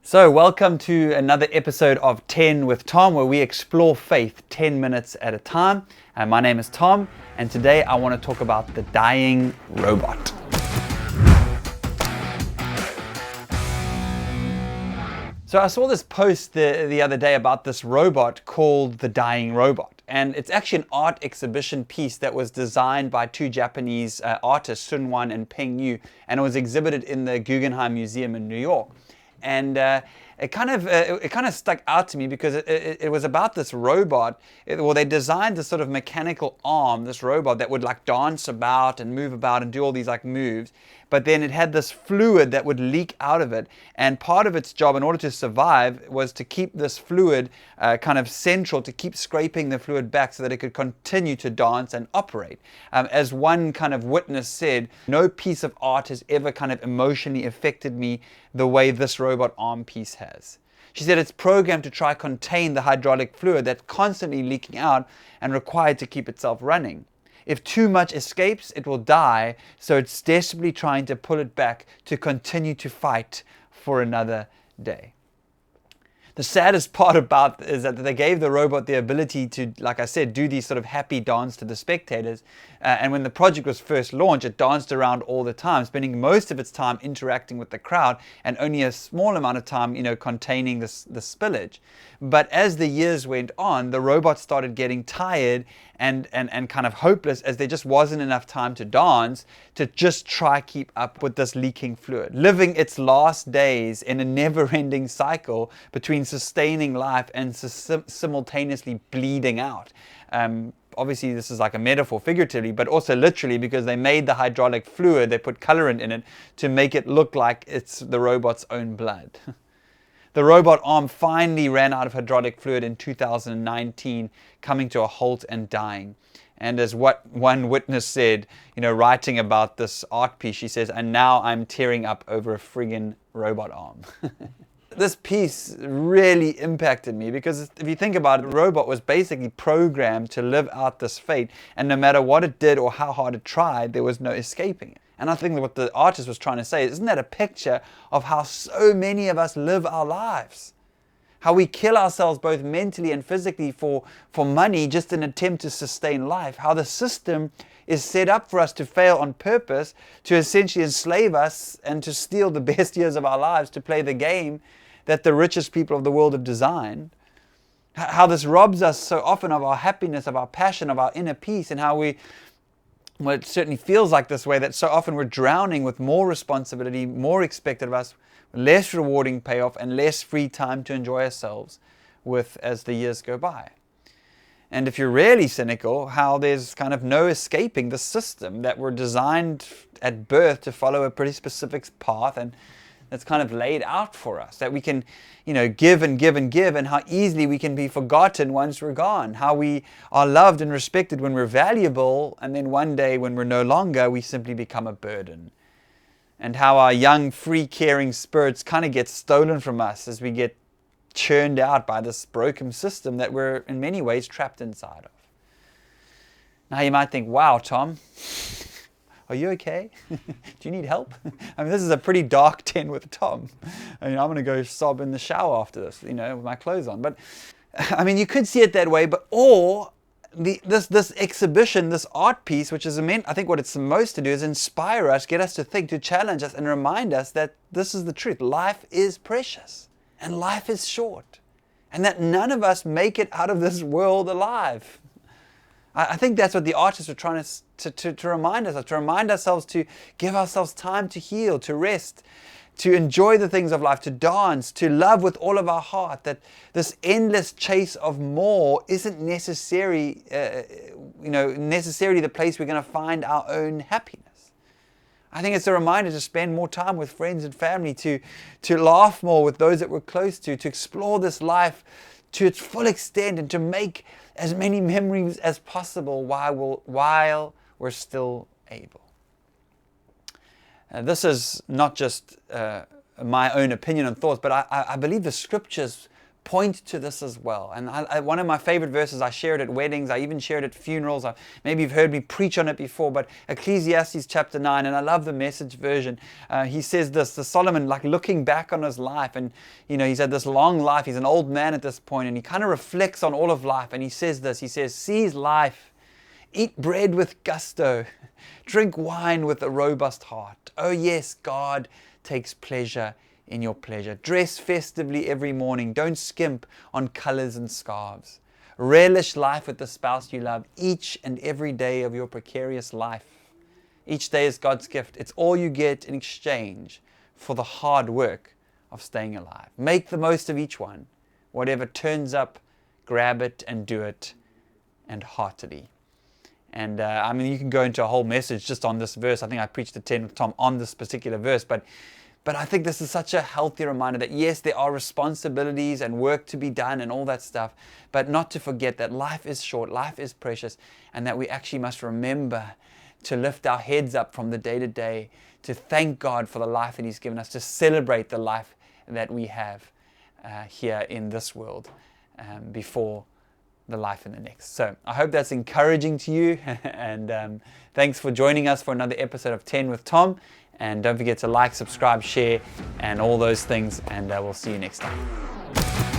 So, welcome to another episode of 10 with Tom, where we explore faith 10 minutes at a time. My name is Tom, and today I want to talk about the dying robot. So I saw this post the other day about this robot called the dying robot. And it's actually an art exhibition piece that was designed by two Japanese artists, Sun and Peng Yu, and it was exhibited in the Guggenheim Museum in New York. And it kind of stuck out to me because it was about this robot. They designed this sort of mechanical arm, this robot that would like dance about and move about and do all these like moves. But then it had this fluid that would leak out of it. And part of its job in order to survive was to keep this fluid kind of central, to keep scraping the fluid back so that it could continue to dance and operate. As one kind of witness said, no piece of art has ever kind of emotionally affected me the way this robot arm piece has. She said it's programmed to try contain the hydraulic fluid that's constantly leaking out and required to keep itself running. If too much escapes, it will die, so it's desperately trying to pull it back to continue to fight for another day. The saddest part about it is that they gave the robot the ability to, like I said, do these sort of happy dance to the spectators. And when the project was first launched, it danced around all the time, spending most of its time interacting with the crowd and only a small amount of time, containing the spillage. But as the years went on, the robot started getting tired and kind of hopeless, as there just wasn't enough time to dance to just try keep up with this leaking fluid, living its last days in a never-ending cycle between sustaining life and simultaneously bleeding out. Obviously, this is like a metaphor figuratively, but also literally, because they made the hydraulic fluid, they put colorant in it to make it look like it's the robot's own blood. The robot arm finally ran out of hydraulic fluid in 2019, coming to a halt and dying. And as what one witness said, writing about this art piece, she says, "And now I'm tearing up over a friggin' robot arm." This piece really impacted me because if you think about it, the robot was basically programmed to live out this fate, and no matter what it did or how hard it tried, there was no escaping it. And I think that what the artist was trying to say, isn't that a picture of how so many of us live our lives? How we kill ourselves both mentally and physically for money, just in an attempt to sustain life. How the system is set up for us to fail on purpose, to essentially enslave us and to steal the best years of our lives, to play the game that the richest people of the world have designed. How this robs us so often of our happiness, of our passion, of our inner peace, and how it certainly feels like this way, that so often we're drowning with more responsibility, more expected of us, less rewarding payoff, and less free time to enjoy ourselves with as the years go by. And if you're really cynical, how there's kind of no escaping the system that we're designed at birth to follow a pretty specific path, and that's kind of laid out for us, that we can, give and give and give, and how easily we can be forgotten once we're gone, how we are loved and respected when we're valuable, and then one day when we're no longer, we simply become a burden. And how our young, free, caring spirits kind of get stolen from us as we get churned out by this broken system that we're in many ways trapped inside of. Now you might think, wow, Tom, are you okay? Do you need help? I mean, this is a pretty dark 10 with Tom. I'm going to go sob in the shower after this, with my clothes on. But I mean, you could see it that way, this exhibition, this art piece, which is meant, I think what it's supposed to do is inspire us, get us to think, to challenge us, and remind us that this is the truth. Life is precious, and life is short, and that none of us make it out of this world alive. I think that's what the artists are trying to remind us of, to remind ourselves to give ourselves time to heal, to rest, to enjoy the things of life, to dance, to love with all of our heart, that this endless chase of more isn't necessarily the place we're going to find our own happiness. I think it's a reminder to spend more time with friends and family, to laugh more with those that we're close to explore this life to its full extent, and to make as many memories as possible while we're still able. This is not just my own opinion and thoughts, but I believe the scriptures point to this as well. And one of my favorite verses, I share it at weddings, I even share it at funerals. Maybe you've heard me preach on it before, but Ecclesiastes chapter 9, and I love the Message version. He says this, the Solomon, like looking back on his life, and he's had this long life, he's an old man at this point, and he kind of reflects on all of life, and he says this, he says, seize life, eat bread with gusto, drink wine with a robust heart. Oh yes, God takes pleasure in your pleasure. Dress festively every morning. Don't skimp on colors and scarves. Relish life with the spouse you love each and every day of your precarious life. Each day is God's gift. It's all you get in exchange for the hard work of staying alive. Make the most of each one. Whatever turns up, grab it and do it, and heartily. And you can go into a whole message just on this verse. I think I preached at 10 with Tom on this particular verse, but I think this is such a healthy reminder that yes, there are responsibilities and work to be done and all that stuff, but not to forget that life is short, life is precious, and that we actually must remember to lift our heads up from the day to day, to thank God for the life that He's given us, to celebrate the life that we have here in this world before the life in the next. So I hope that's encouraging to you, and thanks for joining us for another episode of 10 with Tom. And don't forget to like, subscribe, share, and all those things. And we'll see you next time.